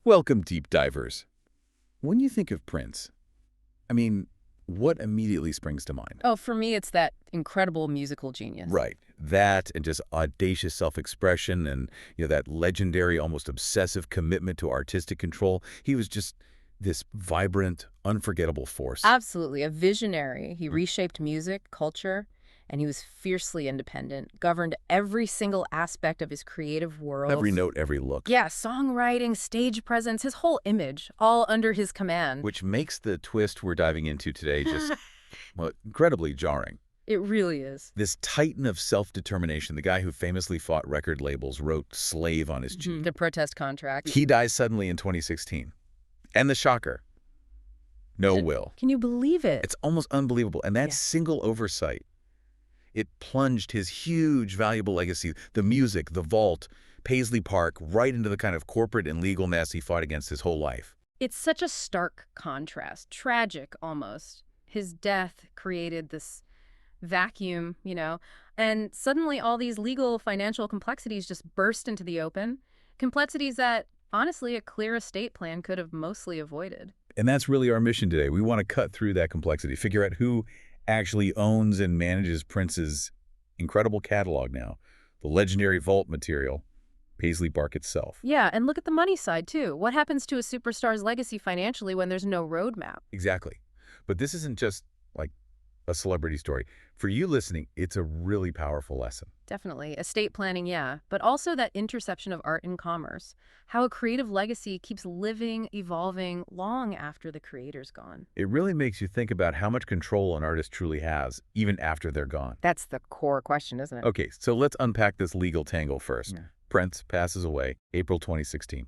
Welcome, deep divers. When you think of Prince, I mean, what immediately springs to mind? Oh, for me, it's that incredible musical genius. Right. That and just audacious self-expression and, that legendary, almost obsessive commitment to artistic control. He was just this vibrant, unforgettable force. Absolutely. A visionary. He reshaped music, culture, and he was fiercely independent, governed every single aspect of his creative world. Every note, every look. Yeah, songwriting, stage presence, his whole image, all under his command. Which makes the twist we're diving into today just, well, incredibly jarring. It really is. This titan of self-determination, the guy who famously fought record labels, wrote slave on his cheek. The protest contract. He dies suddenly in 2016. And the shocker, no will. Can you believe it? It's almost unbelievable. And that Yeah. single oversight, it plunged his huge, valuable legacy, the music, the vault, Paisley Park, right into the kind of corporate and legal mess he fought against his whole life. It's such a stark contrast, tragic almost. His death created this vacuum, and suddenly all these legal financial complexities just burst into the open. Complexities that, honestly, a clear estate plan could have mostly avoided. And that's really our mission today. We want to cut through that complexity, figure out who actually owns and manages Prince's incredible catalog now, the legendary vault material, Paisley Park itself. Yeah, and look at the money side, too. What happens to a superstar's legacy financially when there's no roadmap? Exactly. But this isn't just like a celebrity story. For you listening, it's a really powerful lesson. Definitely. Estate planning, yeah. But also that intersection of art and commerce. How a creative legacy keeps living, evolving long after the creator's gone. It really makes you think about how much control an artist truly has, even after they're gone. That's the core question, isn't it? Okay, so let's unpack this legal tangle first. Yeah. Prince passes away April 2016.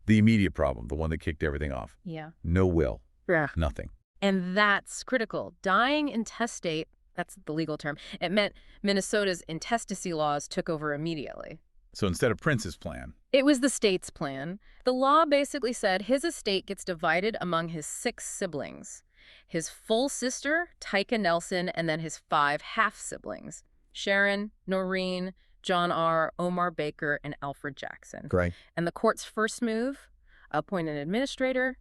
The immediate problem, the one that kicked everything off. Yeah. No will. Yeah. Nothing. And that's critical. Dying intestate, that's the legal term. It meant Minnesota's intestacy laws took over immediately. So instead of Prince's plan, It was the state's plan. The law basically said his estate gets divided among his 6 siblings. His full sister, Tyka Nelson, and then his 5 half-siblings, Sharon, Noreen, John R., Omar Baker, and Alfred Jackson. great. And the court's first move, appoint an administrator.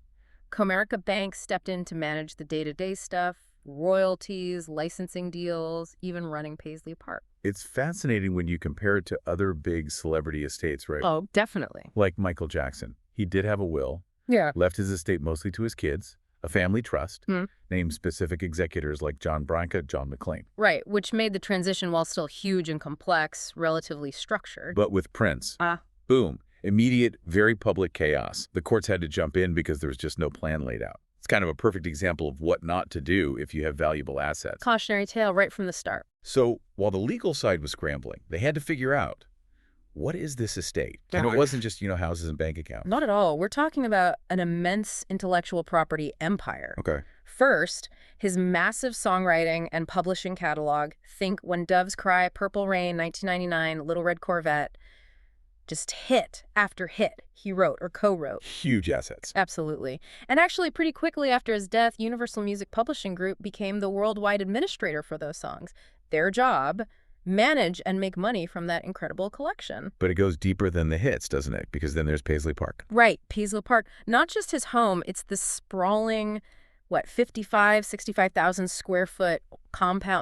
Comerica Bank stepped in to manage the day-to-day stuff, royalties, licensing deals, even running Paisley Park. It's fascinating when you compare it to other big celebrity estates, right? Oh, definitely. Like Michael Jackson. He did have a will, Yeah. left his estate mostly to his kids, a family trust, Hmm. named specific executors like John Branca, John McClane. Right, which made the transition, while still huge and complex, relatively structured. But with Prince, Ah. boom, immediate, very public chaos. The courts had to jump in because there was just no plan laid out. It's kind of a perfect example of what not to do if you have valuable assets. Cautionary tale right from the start. So while the legal side was scrambling, they had to figure out, what is this estate? And Yeah. it wasn't just, houses and bank accounts. Not at all. We're talking about an immense intellectual property empire. Okay. First, his massive songwriting and publishing catalog. Think When Doves Cry, Purple Rain, 1999, Little Red Corvette. Just hit after hit he wrote or co-wrote. Huge assets. Absolutely. And actually, pretty quickly after his death, Universal Music Publishing Group became the worldwide administrator for those songs. Their job, manage and make money from that incredible collection. But it goes deeper than the hits, doesn't it? Because then there's Paisley Park. Right, Paisley Park. Not just his home, it's this sprawling, 65,000 square foot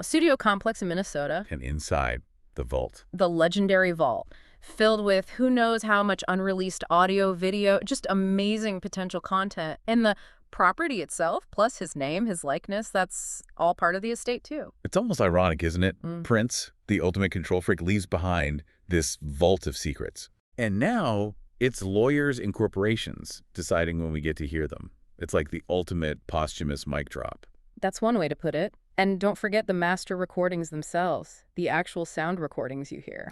studio complex in Minnesota. And inside, the vault. The legendary vault, filled with who knows how much unreleased audio, video, just amazing potential content. And the property itself, plus his name, his likeness, that's all part of the estate too. It's almost ironic, isn't it? Mm. Prince, the ultimate control freak, leaves behind this vault of secrets. And now it's lawyers and corporations deciding when we get to hear them. It's like the ultimate posthumous mic drop. That's one way to put it. And don't forget the master recordings themselves, the actual sound recordings you hear.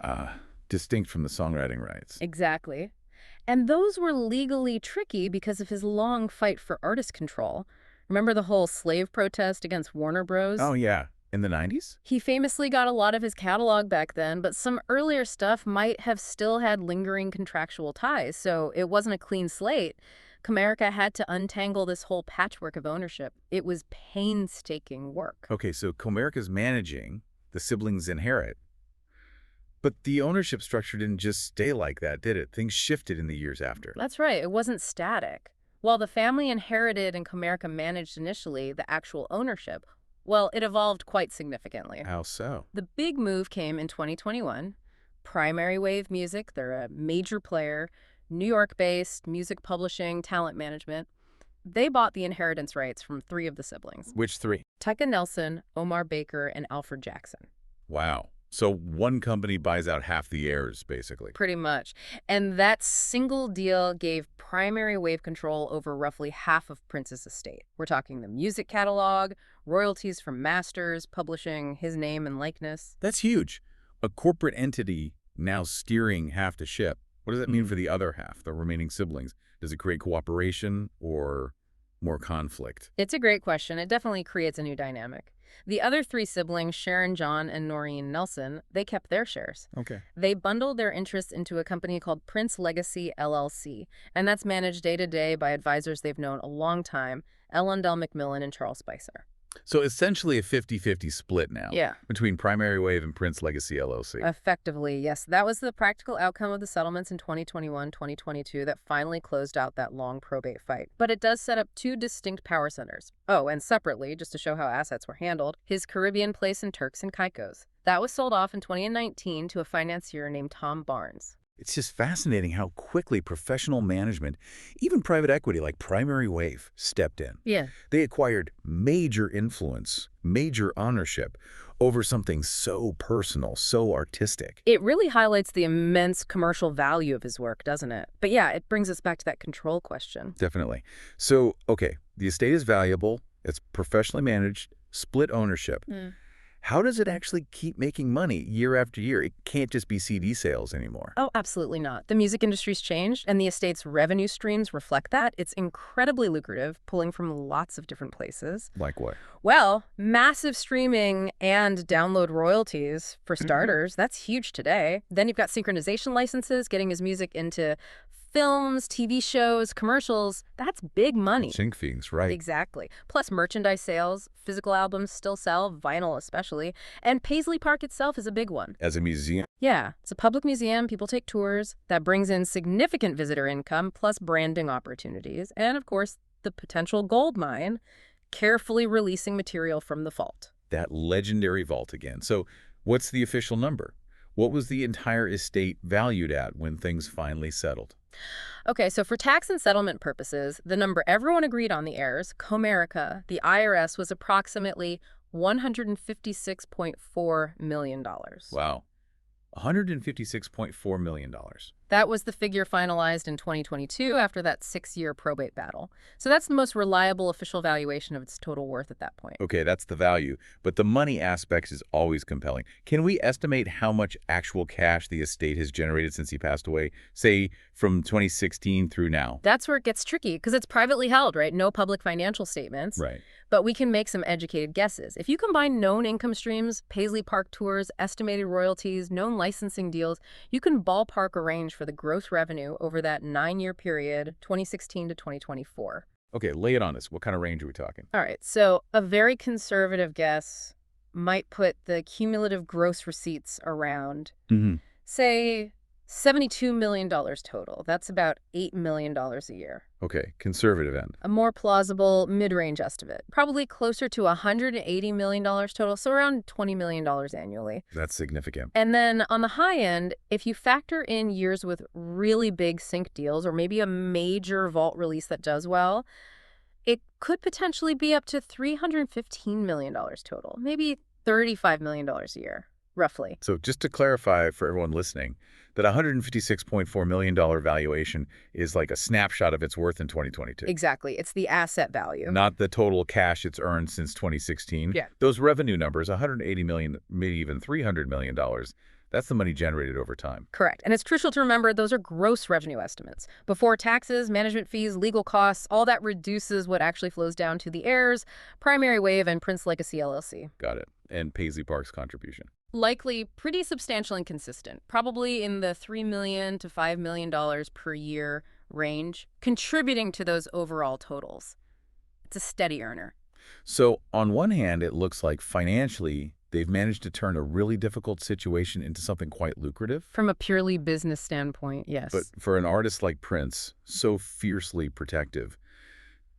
Distinct from the songwriting rights. Exactly. And those were legally tricky because of his long fight for artist control. Remember the whole slave protest against Warner Bros.? Oh, yeah. In the 90s? He famously got a lot of his catalog back then, but some earlier stuff might have still had lingering contractual ties, so it wasn't a clean slate. Comerica had to untangle this whole patchwork of ownership. It was painstaking work. Okay, so Comerica's managing, the siblings inherit. But the ownership structure didn't just stay like that, did it? Things shifted in the years after. That's right, it wasn't static. While the family inherited and Comerica managed initially the actual ownership, well, it evolved quite significantly. How so? The big move came in 2021. Primary Wave Music, they're a major player, New York-based music publishing, talent management. They bought the inheritance rights from three of the siblings: Which three? Tyka Nelson, Omar Baker, and Alfred Jackson. Wow. So one company buys out half the heirs, basically. Pretty much. And that single deal gave Primary Wave control over roughly half of Prince's estate. We're talking the music catalog, royalties from masters, publishing his name and likeness. That's huge. A corporate entity now steering half the ship. What does that mean for the other half, the remaining siblings? Does it create cooperation or more conflict? It's a great question. It definitely creates a new dynamic. The other three siblings, Sharon, John, and Noreen Nelson, they kept their shares. Okay. They bundled their interests into a company called Prince Legacy LLC, and that's managed day-to-day by advisors they've known a long time, Ellendale McMillan and Charles Spicer. So essentially a 50-50 split now Yeah. between Primary Wave and Prince Legacy LLC. Effectively, yes. That was the practical outcome of the settlements in 2021, 2022 that finally closed out that long probate fight. But it does set up two distinct power centers. Oh, and separately, just to show how assets were handled, his Caribbean place in Turks and Caicos. That was sold off in 2019 to a financier named Tom Barnes. It's just fascinating how quickly professional management, even private equity like Primary Wave, stepped in. Yeah. They acquired major influence, major ownership over something so personal, so artistic. It really highlights the immense commercial value of his work, doesn't it? But yeah, it brings us back to that control question. Definitely. So, okay, the estate is valuable, it's professionally managed, split ownership. How does it actually keep making money year after year? It can't just be CD sales anymore. Oh, absolutely not. The music industry's changed, and the estate's revenue streams reflect that. It's incredibly lucrative, pulling from lots of different places. Like what? Well, massive streaming and download royalties, for starters. That's huge today. Then you've got synchronization licenses, getting his music into films, TV shows, commercials. That's big money. Sync fees, right. Exactly. Plus merchandise sales, physical albums still sell, vinyl especially, and Paisley Park itself is a big one. As a museum. Yeah, it's a public museum, people take tours, that brings in significant visitor income, plus branding opportunities, and of course, the potential gold mine, carefully releasing material from the vault. That legendary vault again. So what's the official number? What was the entire estate valued at when things finally settled? Okay, so for tax and settlement purposes, the number everyone agreed on, the heirs, Comerica, the IRS, was approximately $156.4 million. Wow. $156.4 million. That was the figure finalized in 2022 after that 6-year probate battle. So that's the most reliable official valuation of its total worth at that point. Okay, that's the value. But the money aspect is always compelling. Can we estimate how much actual cash the estate has generated since he passed away, say, from 2016 through now? That's where it gets tricky, because it's privately held, right? No public financial statements. Right. But we can make some educated guesses. If you combine known income streams, Paisley Park tours, estimated royalties, known licensing deals, you can ballpark a range for the gross revenue over that 9-year period, 2016 to 2024. Okay, lay it on us. What kind of range are we talking? All right, so a very conservative guess might put the cumulative gross receipts around, say, $72 million total. That's about $8 million a year. Okay, conservative end. A more plausible mid-range estimate, probably closer to $180 million total, so around $20 million annually. That's significant. And then on the high end, if you factor in years with really big sync deals or maybe a major vault release that does well, it could potentially be up to $315 million total, maybe $35 million a year, roughly. So just to clarify for everyone listening, that $156.4 million valuation is like a snapshot of its worth in 2022. Exactly. It's the asset value. Not the total cash it's earned since 2016. Yeah. Those revenue numbers, $180 million, maybe even $300 million, that's the money generated over time. Correct. And it's crucial to remember those are gross revenue estimates. Before taxes, management fees, legal costs, all that reduces what actually flows down to the heirs, Primary Wave, and Prince Legacy LLC. Got it. And Paisley Park's contribution. Likely pretty substantial and consistent, probably in the $3 million to $5 million per year range, contributing to those overall totals. It's a steady earner. So on one hand, it looks like financially they've managed to turn a really difficult situation into something quite lucrative. From a purely business standpoint, yes. But for an artist like Prince, so fiercely protective,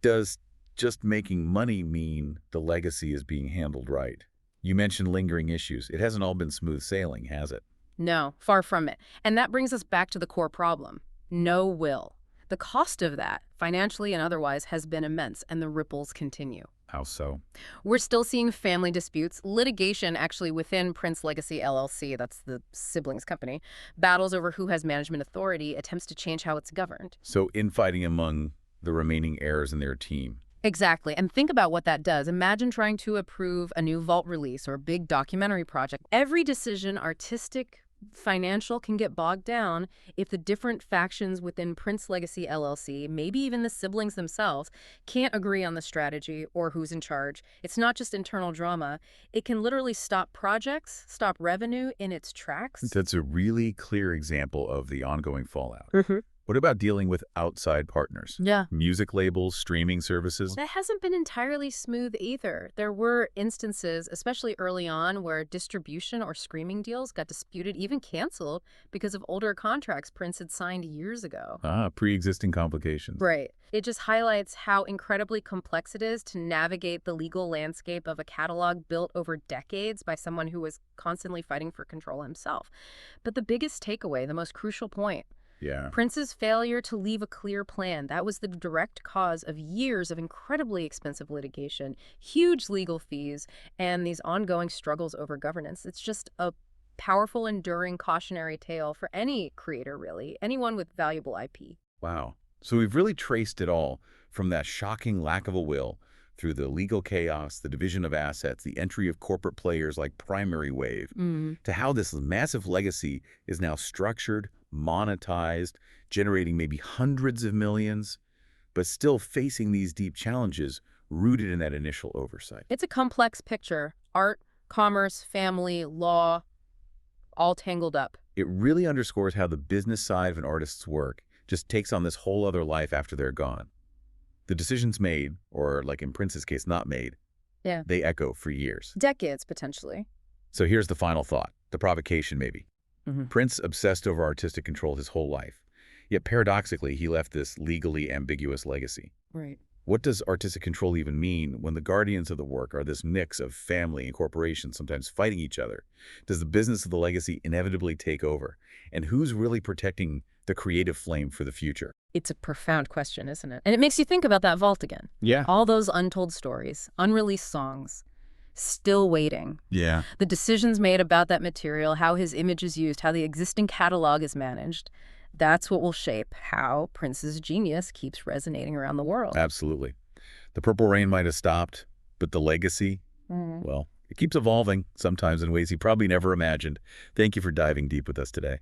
does just making money mean the legacy is being handled right? You mentioned lingering issues. It hasn't all been smooth sailing, has it? No, far from it. And that brings us back to the core problem. No will. The cost of that, financially and otherwise, has been immense, and the ripples continue. How so? We're still seeing family disputes, litigation actually within Prince Legacy LLC, that's the siblings company, battles over who has management authority, attempts to change how it's governed. So infighting among the remaining heirs and their team. Exactly. And think about what that does. Imagine trying to approve a new vault release or a big documentary project. Every decision, artistic, financial, can get bogged down if the different factions within Prince Legacy LLC, maybe even the siblings themselves, can't agree on the strategy or who's in charge. It's not just internal drama. It can literally stop projects, stop revenue in its tracks. That's a really clear example of the ongoing fallout. Mm-hmm. What about dealing with outside partners? Yeah. Music labels, streaming services? That hasn't been entirely smooth either. There were instances, especially early on, where distribution or streaming deals got disputed, even canceled, because of older contracts Prince had signed years ago. Pre-existing complications. Right. It just highlights how incredibly complex it is to navigate the legal landscape of a catalog built over decades by someone who was constantly fighting for control himself. But the biggest takeaway, the most crucial point, Yeah. Prince's failure to leave a clear plan, that was the direct cause of years of incredibly expensive litigation, huge legal fees, and these ongoing struggles over governance. It's just a powerful, enduring cautionary tale for any creator, really, anyone with valuable IP. Wow. So we've really traced it all from that shocking lack of a will through the legal chaos, the division of assets, the entry of corporate players like Primary Wave, to how this massive legacy is now structured, monetized, generating maybe hundreds of millions, but still facing these deep challenges rooted in that initial oversight. It's a complex picture. Art, commerce, family, law, all tangled up. It really underscores how the business side of an artist's work just takes on this whole other life after they're gone. The decisions made, or like in Prince's case, not made, Yeah. they echo for years. Decades, potentially. So here's the final thought, the provocation maybe. Mm-hmm. Prince obsessed over artistic control his whole life, yet paradoxically he left this legally ambiguous legacy. Right. What does artistic control even mean when the guardians of the work are this mix of family and corporations sometimes fighting each other? Does the business of the legacy inevitably take over? And who's really protecting the creative flame for the future? It's a profound question, isn't it? And it makes you think about that vault again. Yeah. All those untold stories, unreleased songs, still waiting. Yeah. The decisions made about that material, how his image is used, how the existing catalog is managed, that's what will shape how Prince's genius keeps resonating around the world. Absolutely. The Purple Rain might have stopped, but the legacy, well, it keeps evolving, sometimes in ways he probably never imagined. Thank you for diving deep with us today.